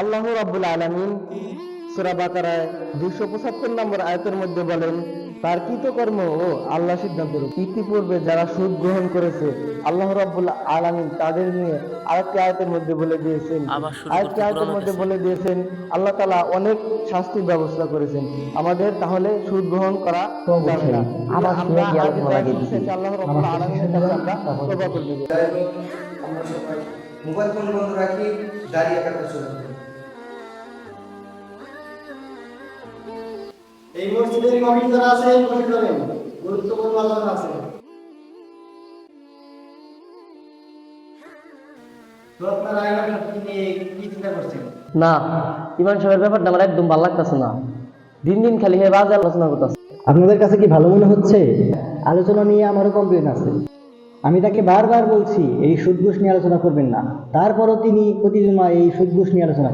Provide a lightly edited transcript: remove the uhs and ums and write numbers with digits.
আল্লাহ রাব্বুল আলামিন সূরা বাকারায় 275 নম্বর আয়াতের মধ্যে বলেন, তার কৃতকর্ম ও আল্লাহ সিদ্ধান্ত রূপ। ইতিপূর্বে যারা সুদ গ্রহণ করেছে আল্লাহ রাব্বুল আলামিন তাদের নিয়ে আরেকটি আয়াতের মধ্যে বলে দিয়েছেন, আবার শুরু আরেকটি করতে আয়াতের পুরানো মধ্যে গেছে। বলে দিয়েছেন আল্লাহ তাআলা অনেক শাস্তির ব্যবস্থা করেছেন। আমাদের তাহলে সুদ গ্রহণ করা যাবে না। আবার আমরা শুনে কি আগে আলোচনা তাই লাগিয়ে দিছি। শেষে আল্লাহ রাব্বুল নামাজটা শেষ আলামিনের হয়ে কাছে যাক, আমরা তারপর তওবা করে নেব। যাই হোক, আমরা সবাই মোবাইল ফোন বন্ধ রাখি, দাঁড়িয়ে কাটা চলে যাবে। এই মসজিদের কমিটি যারা আছে বসে যাবেন, গুরুত্বপূর্ণ আলোচনা আছে। তো আপনারা আগামী সপ্তাহে নিয়ে কি চিন্তা করছেন? না, ইমান সাহেবের ব্যাপারটা আমার একদম ভালো লাগতেছে না। দিন দিন খালি হে বাজে আলোচনা করতেছে। আপনাদের কাছে কি ভালো মনে হচ্ছে? আলোচনা নিয়ে আমারও কমপ্লেন আছে। আমি তাকে বারবার বলছি এই সুদ ঘুষ নিয়ে আলোচনা করবেন না, তারপরও তিনি প্রতি জুমায় এই সুদ ঘুষ নিয়ে আলোচনা করেন।